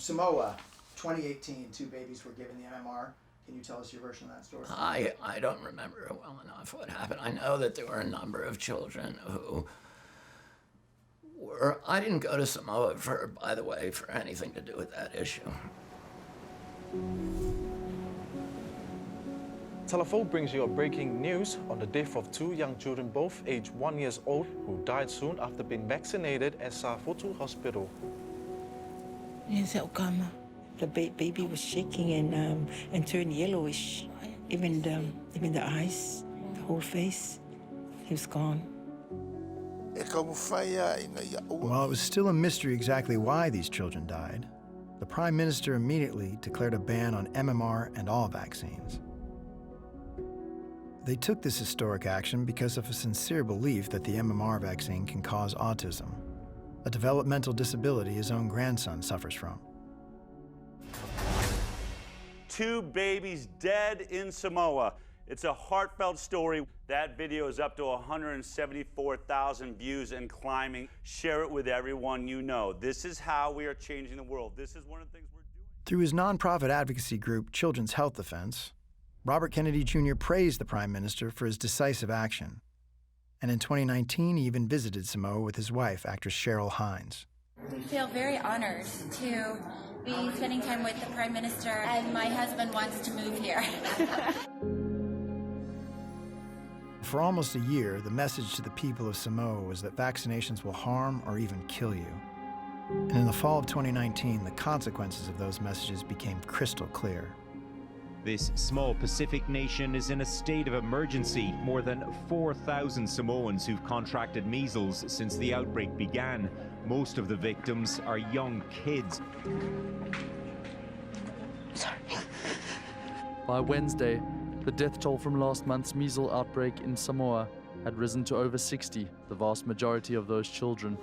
Samoa, 2018, 2 babies were given the MMR. Can you tell us your version of that story? I don't remember well enough what happened. I know that there were a number of children who were... I didn't go to Samoa, by the way, for anything to do with that issue. Telephone brings you a breaking news on the death of 2 young children, both aged 1 year old, who died soon after being vaccinated at Safotu Hospital. The baby was shaking and turned yellowish. Even the eyes, the whole face, he was gone. While it was still a mystery exactly why these children died, the Prime Minister immediately declared a ban on MMR and all vaccines. They took this historic action because of a sincere belief that the MMR vaccine can cause autism, a developmental disability his own grandson suffers from. 2 babies dead in Samoa. It's a heartfelt story. That video is up to 174,000 views and climbing. Share it with everyone you know. This is how we are changing the world. This is one of the things we're doing. Through his nonprofit advocacy group, Children's Health Defense, Robert Kennedy Jr. praised the Prime Minister for his decisive action. And in 2019, he even visited Samoa with his wife, actress Cheryl Hines. We feel very honored to be spending time with the Prime Minister, and my husband wants to move here. For almost a year, the message to the people of Samoa was that vaccinations will harm or even kill you. And in the fall of 2019, the consequences of those messages became crystal clear. This small Pacific nation is in a state of emergency. More than 4,000 Samoans who've contracted measles since the outbreak began. Most of the victims are young kids. Sorry. By Wednesday, the death toll from last month's measles outbreak in Samoa had risen to over 60, the vast majority of those children.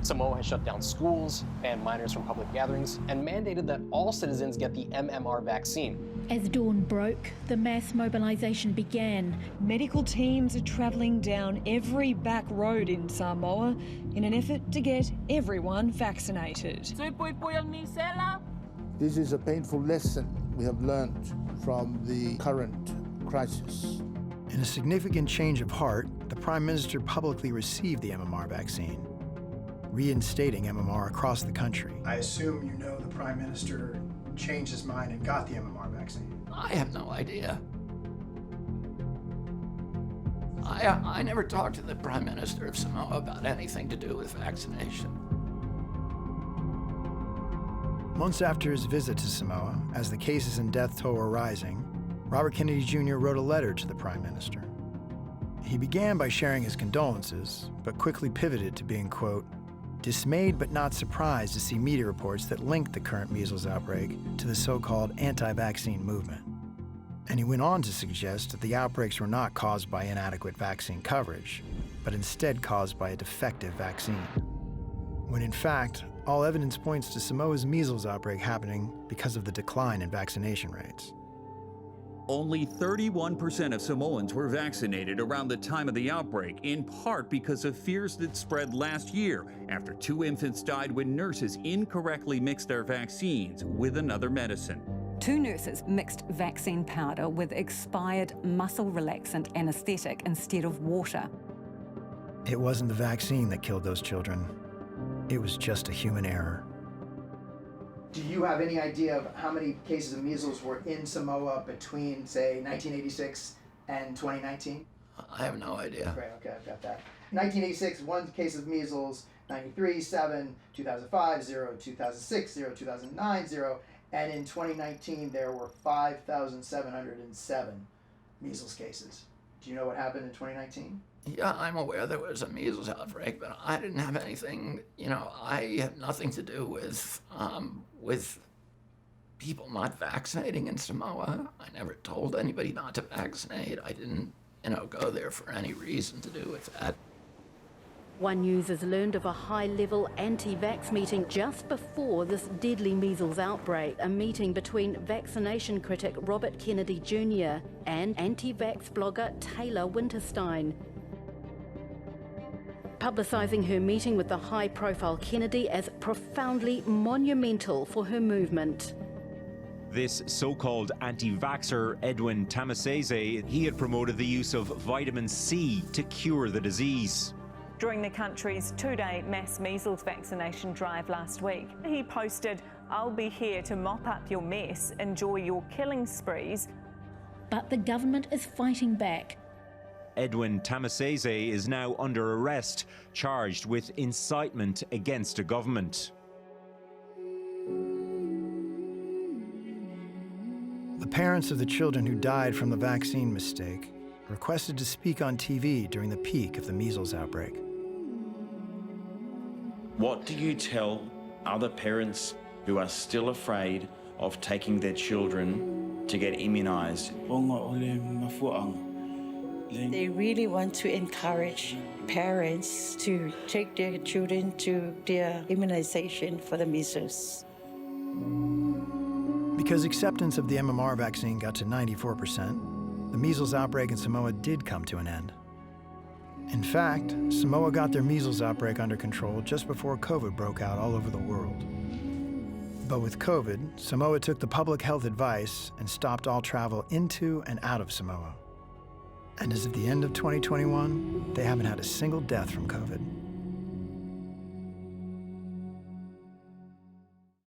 Samoa has shut down schools, banned minors from public gatherings, and mandated that all citizens get the MMR vaccine. As dawn broke, the mass mobilisation began. Medical teams are travelling down every back road in Samoa in an effort to get everyone vaccinated. This is a painful lesson we have learned from the current crisis. In a significant change of heart, the Prime Minister publicly received the MMR vaccine, reinstating MMR across the country. I assume you know the Prime Minister changed his mind and got the MMR vaccine. I have no idea. I never talked to the Prime Minister of Samoa about anything to do with vaccination. Months after his visit to Samoa, as the cases and death toll were rising, Robert Kennedy Jr. wrote a letter to the Prime Minister. He began by sharing his condolences, but quickly pivoted to being, quote, dismayed but not surprised to see media reports that linked the current measles outbreak to the so-called anti-vaccine movement. And he went on to suggest that the outbreaks were not caused by inadequate vaccine coverage, but instead caused by a defective vaccine. When in fact, all evidence points to Samoa's measles outbreak happening because of the decline in vaccination rates. Only 31% of Samoans were vaccinated around the time of the outbreak, in part because of fears that spread last year after 2 infants died when nurses incorrectly mixed their vaccines with another medicine. 2 nurses mixed vaccine powder with expired muscle relaxant anesthetic instead of water. It wasn't the vaccine that killed those children. It was just a human error. Do you have any idea of how many cases of measles were in Samoa between, say, 1986 and 2019? I have no idea. Great, okay, I've got that. 1986, 1 case of measles, 93, 7, 2005, 0, 2006, 0, 2009, 0, and in 2019 there were 5,707 measles cases. Do you know what happened in 2019? Yeah, I'm aware there was a measles outbreak, but I didn't have anything, I had nothing to do with people not vaccinating in Samoa. I never told anybody not to vaccinate. I didn't, go there for any reason to do with that. One News has learned of a high-level anti-vax meeting just before this deadly measles outbreak, a meeting between vaccination critic Robert Kennedy Jr. and anti-vax blogger Taylor Winterstein. Publicising her meeting with the high-profile Kennedy as profoundly monumental for her movement. This so-called anti-vaxxer, Edwin Tamasese, he had promoted the use of vitamin C to cure the disease. During the country's two-day mass measles vaccination drive last week, he posted, "I'll be here to mop up your mess, enjoy your killing sprees." But the government is fighting back. Edwin Tamasese is now under arrest, charged with incitement against a government. The parents of the children who died from the vaccine mistake requested to speak on TV during the peak of the measles outbreak. What do you tell other parents who are still afraid of taking their children to get immunized? They really want to encourage parents to take their children to their immunization for the measles. Because acceptance of the MMR vaccine got to 94%, the measles outbreak in Samoa did come to an end. In fact, Samoa got their measles outbreak under control just before COVID broke out all over the world. But with COVID, Samoa took the public health advice and stopped all travel into and out of Samoa. And as of the end of 2021, they haven't had a single death from COVID.